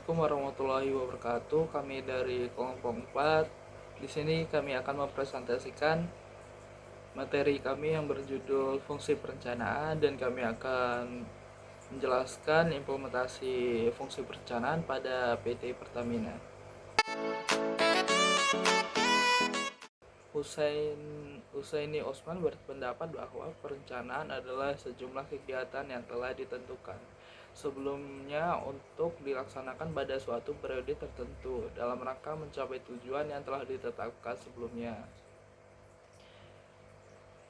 Assalamualaikum warahmatullahi wabarakatuh. Kami dari kelompok 4. Di sini kami akan mempresentasikan materi kami yang berjudul fungsi perencanaan, dan kami akan menjelaskan implementasi fungsi perencanaan pada PT Pertamina. Husaini Osman berpendapat bahwa perencanaan adalah sejumlah kegiatan yang telah ditentukan sebelumnya untuk dilaksanakan pada suatu periode tertentu dalam rangka mencapai tujuan yang telah ditetapkan sebelumnya.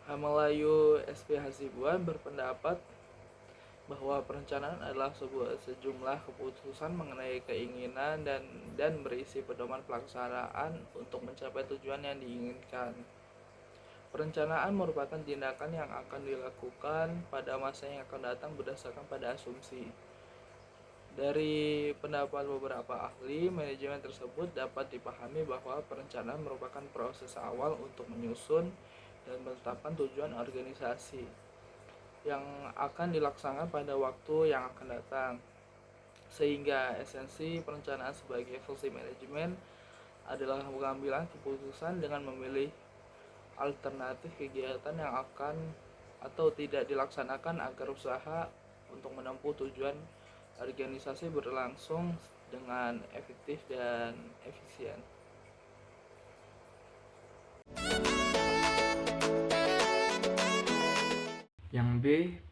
Hamalayu SP Hasibuan berpendapat bahwa perencanaan adalah sejumlah keputusan mengenai keinginan dan berisi pedoman pelaksanaan untuk mencapai tujuan yang diinginkan. Perencanaan merupakan tindakan yang akan dilakukan pada masa yang akan datang berdasarkan pada asumsi. Dari pendapat beberapa ahli manajemen tersebut, dapat dipahami bahwa perencanaan merupakan proses awal untuk menyusun dan menetapkan tujuan organisasi yang akan dilaksanakan pada waktu yang akan datang. Sehingga esensi perencanaan sebagai fungsi manajemen adalah pengambilan keputusan dengan memilih alternatif kegiatan yang akan atau tidak dilaksanakan agar usaha untuk menempuh tujuan organisasi berlangsung dengan efektif dan efisien. Yang B,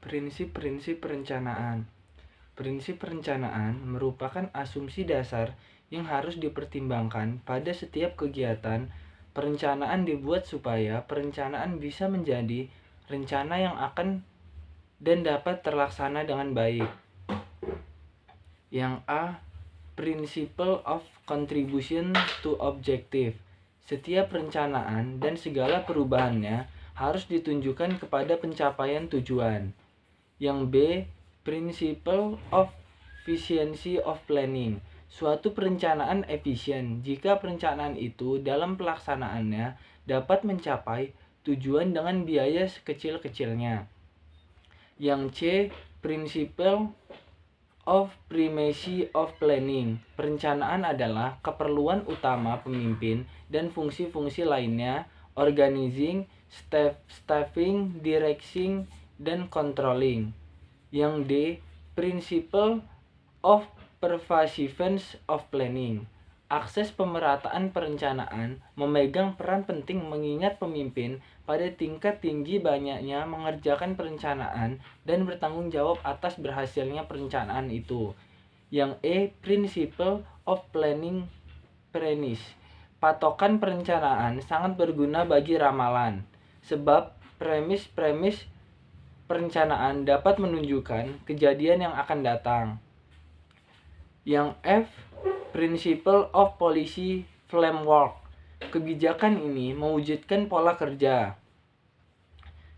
prinsip-prinsip perencanaan. Prinsip perencanaan merupakan asumsi dasar yang harus dipertimbangkan pada setiap kegiatan. Perencanaan dibuat supaya perencanaan bisa menjadi rencana yang akan dan dapat terlaksana dengan baik. Yang A, Principle of Contribution to Objective. Setiap perencanaan dan segala perubahannya harus ditunjukkan kepada pencapaian tujuan. Yang B, Principle of Efficiency of Planning. Suatu perencanaan efisien jika perencanaan itu dalam pelaksanaannya dapat mencapai tujuan dengan biaya sekecil-kecilnya. Yang C, Principle of Primacy of Planning. Perencanaan adalah keperluan utama pemimpin dan fungsi-fungsi lainnya, organizing, staffing, directing, dan controlling. Yang D, Principle of Pervasiveness of Planning. Akses pemerataan perencanaan memegang peran penting mengingat pemimpin pada tingkat tinggi banyaknya mengerjakan perencanaan dan bertanggung jawab atas berhasilnya perencanaan itu. Yang E, Principle of Planning Premise. Patokan perencanaan sangat berguna bagi ramalan, sebab premis perencanaan dapat menunjukkan kejadian yang akan datang. Yang F, Principle of Policy Framework. Kebijakan ini mewujudkan pola kerja.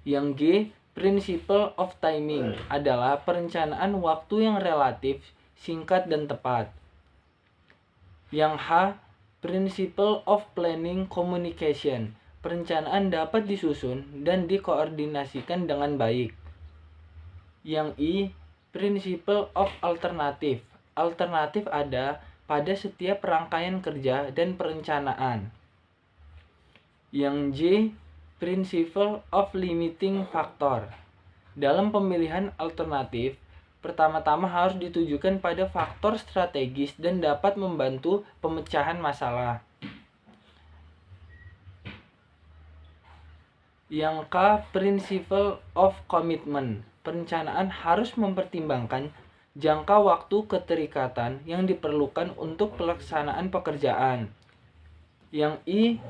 Yang G, Principle of Timing adalah perencanaan waktu yang relatif singkat dan tepat. Yang H, Principle of Planning Communication. Perencanaan dapat disusun dan dikoordinasikan dengan baik. Yang I, Principle of Alternative. Alternatif ada pada setiap rangkaian kerja dan perencanaan. Yang J, Principle of Limiting Factor. Dalam pemilihan alternatif, pertama-tama harus ditujukan pada faktor strategis dan dapat membantu pemecahan masalah. Yang K, Principle of Commitment. Perencanaan harus mempertimbangkan jangka waktu keterikatan yang diperlukan untuk pelaksanaan pekerjaan. Yang I,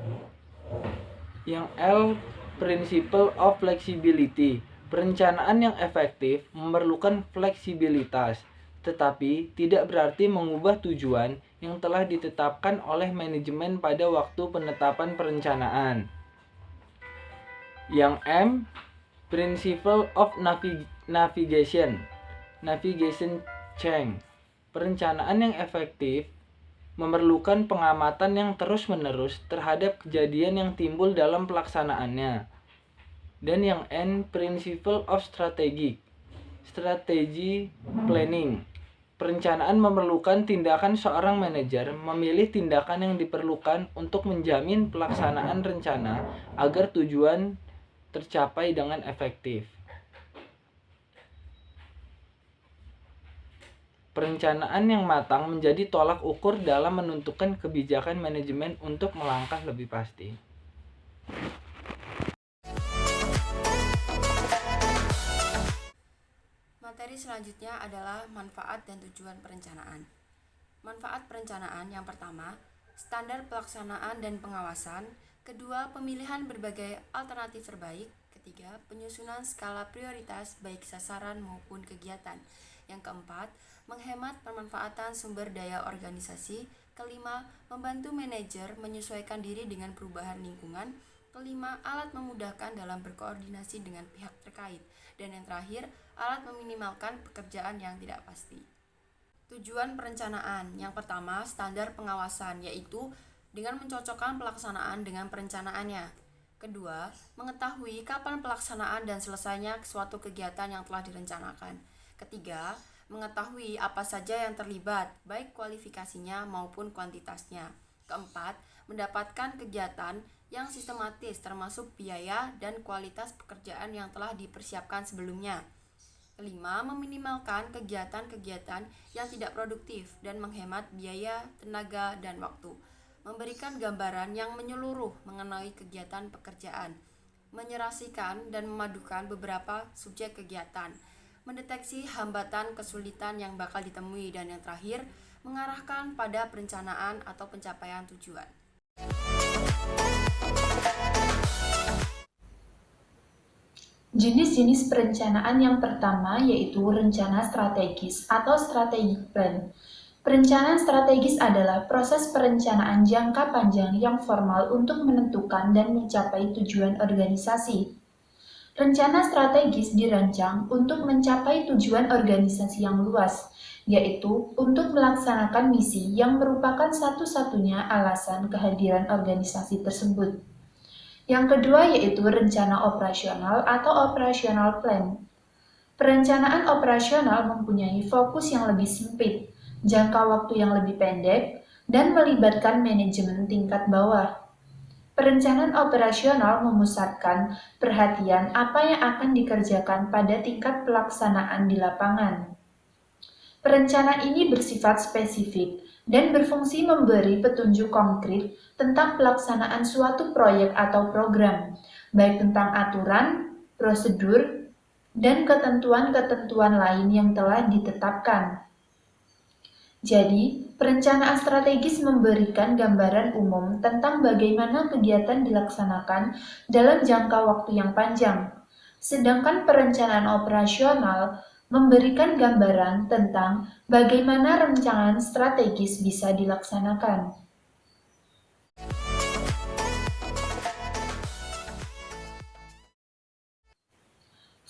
yang L, Principle of Flexibility. Perencanaan yang efektif memerlukan fleksibilitas, tetapi tidak berarti mengubah tujuan yang telah ditetapkan oleh manajemen pada waktu penetapan perencanaan. Yang M, Principle of Navigation Change. Perencanaan yang efektif memerlukan pengamatan yang terus-menerus terhadap kejadian yang timbul dalam pelaksanaannya. Dan yang N, Principle of Strategy Planning. Perencanaan memerlukan tindakan seorang manajer memilih tindakan yang diperlukan untuk menjamin pelaksanaan rencana agar tujuan tercapai dengan efektif. Perencanaan yang matang menjadi tolak ukur dalam menentukan kebijakan manajemen untuk melangkah lebih pasti. Materi selanjutnya adalah manfaat dan tujuan perencanaan. Manfaat perencanaan yang pertama, standar pelaksanaan dan pengawasan. Kedua, pemilihan berbagai alternatif terbaik. Ketiga, penyusunan skala prioritas baik sasaran maupun kegiatan. Yang keempat, menghemat pemanfaatan sumber daya organisasi. Kelima, membantu manajer menyesuaikan diri dengan perubahan lingkungan. Kelima, alat memudahkan dalam berkoordinasi dengan pihak terkait. Dan yang terakhir, alat meminimalkan pekerjaan yang tidak pasti. Tujuan perencanaan yang pertama, standar pengawasan, yaitu dengan mencocokkan pelaksanaan dengan perencanaannya. Kedua, mengetahui kapan pelaksanaan dan selesainya suatu kegiatan yang telah direncanakan. Ketiga, mengetahui apa saja yang terlibat, baik kualifikasinya maupun kuantitasnya. Keempat, mendapatkan kegiatan yang sistematis termasuk biaya dan kualitas pekerjaan yang telah dipersiapkan sebelumnya. Kelima, meminimalkan kegiatan-kegiatan yang tidak produktif dan menghemat biaya, tenaga, dan waktu. Memberikan gambaran yang menyeluruh mengenai kegiatan pekerjaan. Menyerasikan dan memadukan beberapa subjek kegiatan. Mendeteksi hambatan kesulitan yang bakal ditemui. Dan yang terakhir, mengarahkan pada perencanaan atau pencapaian tujuan. Jenis-jenis perencanaan yang pertama yaitu rencana strategis atau strategic plan. Perencanaan strategis adalah proses perencanaan jangka panjang yang formal untuk menentukan dan mencapai tujuan organisasi. Rencana strategis dirancang untuk mencapai tujuan organisasi yang luas, yaitu untuk melaksanakan misi yang merupakan satu-satunya alasan kehadiran organisasi tersebut. Yang kedua yaitu rencana operasional atau operational plan. Perencanaan operasional mempunyai fokus yang lebih sempit, jangka waktu yang lebih pendek, dan melibatkan manajemen tingkat bawah. Perencanaan operasional memusatkan perhatian apa yang akan dikerjakan pada tingkat pelaksanaan di lapangan. Perencanaan ini bersifat spesifik dan berfungsi memberi petunjuk konkret tentang pelaksanaan suatu proyek atau program, baik tentang aturan, prosedur, dan ketentuan-ketentuan lain yang telah ditetapkan. Jadi, perencanaan strategis memberikan gambaran umum tentang bagaimana kegiatan dilaksanakan dalam jangka waktu yang panjang, sedangkan perencanaan operasional memberikan gambaran tentang bagaimana rancangan strategis bisa dilaksanakan.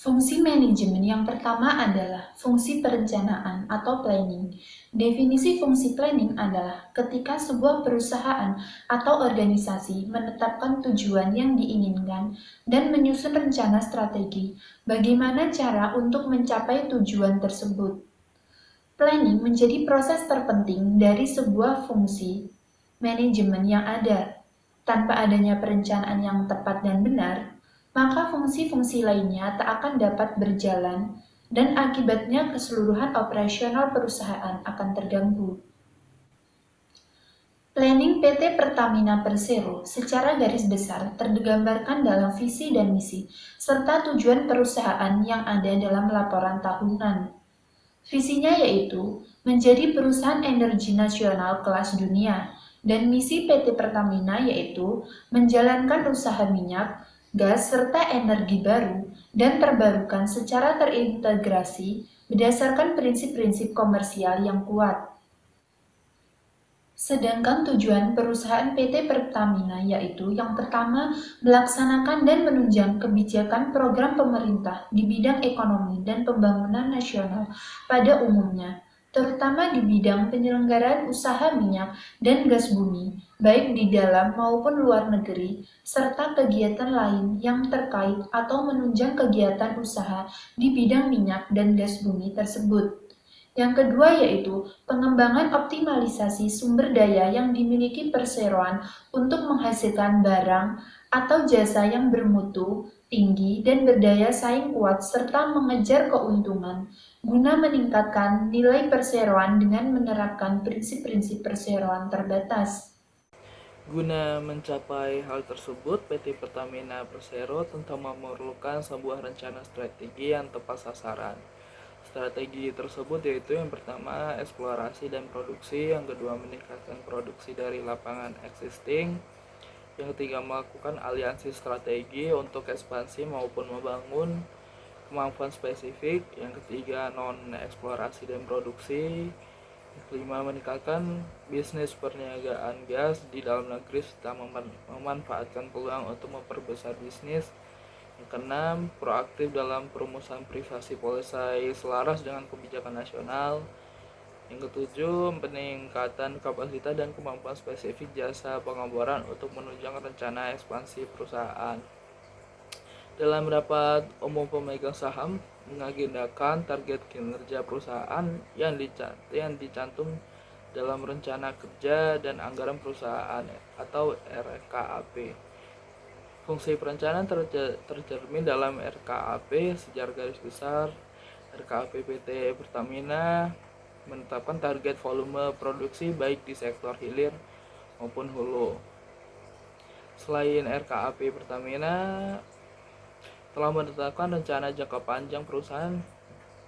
Fungsi manajemen yang pertama adalah fungsi perencanaan atau planning. Definisi fungsi planning adalah ketika sebuah perusahaan atau organisasi menetapkan tujuan yang diinginkan dan menyusun rencana strategi bagaimana cara untuk mencapai tujuan tersebut. Planning menjadi proses terpenting dari sebuah fungsi manajemen yang ada. Tanpa adanya perencanaan yang tepat dan benar, maka fungsi-fungsi lainnya tak akan dapat berjalan dan akibatnya keseluruhan operasional perusahaan akan terganggu. Planning PT Pertamina Persero secara garis besar tergambarkan dalam visi dan misi, serta tujuan perusahaan yang ada dalam laporan tahunan. Visinya yaitu menjadi perusahaan energi nasional kelas dunia, dan misi PT Pertamina yaitu menjalankan usaha minyak, gas, serta energi baru dan terbarukan secara terintegrasi berdasarkan prinsip-prinsip komersial yang kuat. Sedangkan tujuan perusahaan PT Pertamina yaitu yang pertama, melaksanakan dan menunjang kebijakan program pemerintah di bidang ekonomi dan pembangunan nasional pada umumnya, terutama di bidang penyelenggaraan usaha minyak dan gas bumi, baik di dalam maupun luar negeri, serta kegiatan lain yang terkait atau menunjang kegiatan usaha di bidang minyak dan gas bumi tersebut. Yang kedua yaitu pengembangan optimalisasi sumber daya yang dimiliki perseroan untuk menghasilkan barang atau jasa yang bermutu tinggi dan berdaya saing kuat serta mengejar keuntungan guna meningkatkan nilai perseroan dengan menerapkan prinsip-prinsip perseroan terbatas. Guna mencapai hal tersebut, PT Pertamina Persero tentu memerlukan sebuah rencana strategi yang tepat sasaran. Strategi tersebut yaitu yang pertama eksplorasi dan produksi, yang kedua meningkatkan produksi dari lapangan existing, yang ketiga melakukan aliansi strategi untuk ekspansi maupun membangun kemampuan spesifik, yang ketiga non eksplorasi dan produksi, yang kelima meningkatkan bisnis perniagaan gas di dalam negeri serta memanfaatkan peluang untuk memperbesar bisnis. Yang keenam, proaktif dalam perumusan privasi polisi selaras dengan kebijakan nasional. Yang ketujuh, peningkatan kapasitas dan kemampuan spesifik jasa pengeboran untuk menunjang rencana ekspansi perusahaan. Dalam rapat umum pemegang saham mengagendakan target kinerja perusahaan yang dicantum dalam rencana kerja dan anggaran perusahaan atau RKAP. Fungsi perencanaan tercermin dalam RKAP. Secara garis besar, RKAP PT Pertamina menetapkan target volume produksi baik di sektor hilir maupun hulu. Selain RKAP, Pertamina telah menetapkan rencana jangka panjang perusahaan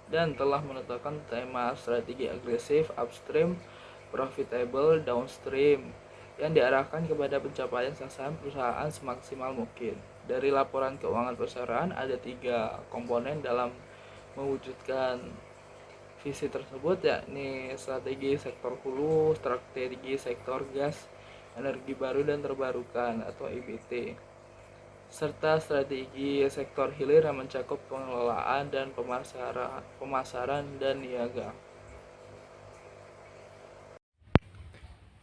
dan telah menetapkan tema strategi agresif upstream, profitable downstream yang diarahkan kepada pencapaian sasaran perusahaan semaksimal mungkin. Dari laporan keuangan perusahaan ada 3 komponen dalam mewujudkan visi tersebut, yakni strategi sektor hulu, strategi sektor gas, energi baru dan terbarukan atau EBT, serta strategi sektor hilir yang mencakup pengelolaan dan pemasaran dan niaga.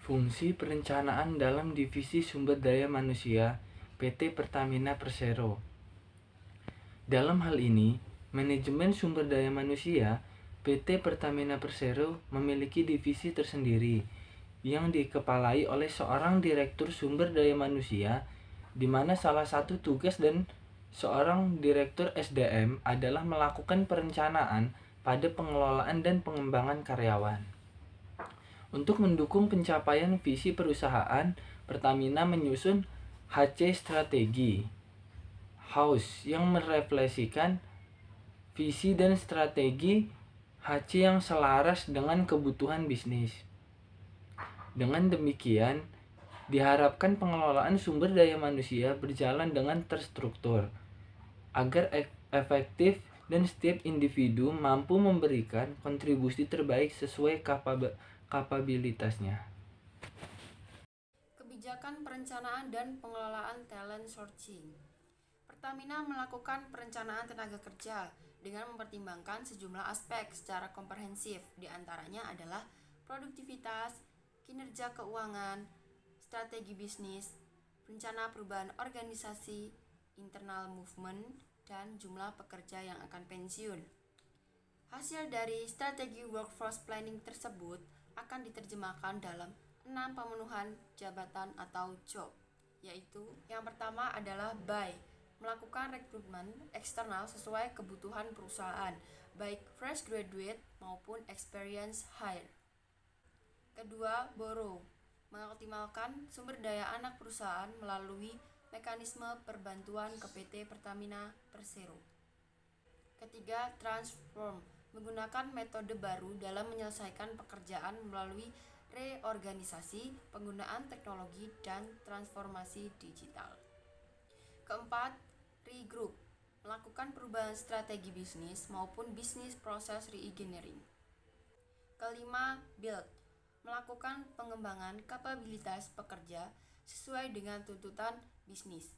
Fungsi perencanaan dalam divisi sumber daya manusia PT Pertamina Persero. Dalam hal ini, manajemen sumber daya manusia PT Pertamina Persero memiliki divisi tersendiri yang dikepalai oleh seorang direktur sumber daya manusia, di mana salah satu tugas dan seorang direktur SDM adalah melakukan perencanaan pada pengelolaan dan pengembangan karyawan. Untuk mendukung pencapaian visi perusahaan, Pertamina menyusun HC Strategi House yang merefleksikan visi dan strategi HC yang selaras dengan kebutuhan bisnis. Dengan demikian, diharapkan pengelolaan sumber daya manusia berjalan dengan terstruktur, agar efektif dan setiap individu mampu memberikan kontribusi terbaik sesuai kapabilitasnya. Kebijakan perencanaan dan pengelolaan talent sourcing. Pertamina melakukan perencanaan tenaga kerja dengan mempertimbangkan sejumlah aspek secara komprehensif, diantaranya adalah produktivitas, kinerja keuangan, strategi bisnis, rencana perubahan organisasi, internal movement, dan jumlah pekerja yang akan pensiun. Hasil dari strategi workforce planning tersebut akan diterjemahkan dalam 6 pemenuhan jabatan atau job, yaitu yang pertama adalah buy, melakukan rekrutmen eksternal sesuai kebutuhan perusahaan, baik fresh graduate maupun experience hire. Kedua, borrow, mengoptimalkan sumber daya anak perusahaan melalui mekanisme perbantuan ke PT Pertamina Persero. Ketiga, transform, menggunakan metode baru dalam menyelesaikan pekerjaan melalui reorganisasi, penggunaan teknologi, dan transformasi digital. Keempat, regroup, melakukan perubahan strategi bisnis maupun bisnis proses reengineering. Kelima, build, melakukan pengembangan kapabilitas pekerja sesuai dengan tuntutan bisnis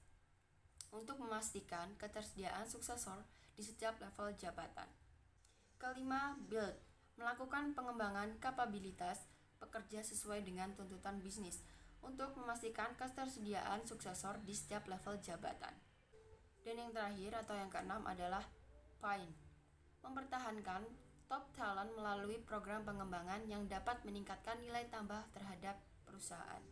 untuk memastikan ketersediaan suksesor di setiap level jabatan. Kelima, build, melakukan pengembangan kapabilitas pekerja sesuai dengan tuntutan bisnis untuk memastikan ketersediaan suksesor di setiap level jabatan. Dan yang terakhir atau yang keenam adalah find, mempertahankan top talent melalui program pengembangan yang dapat meningkatkan nilai tambah terhadap perusahaan.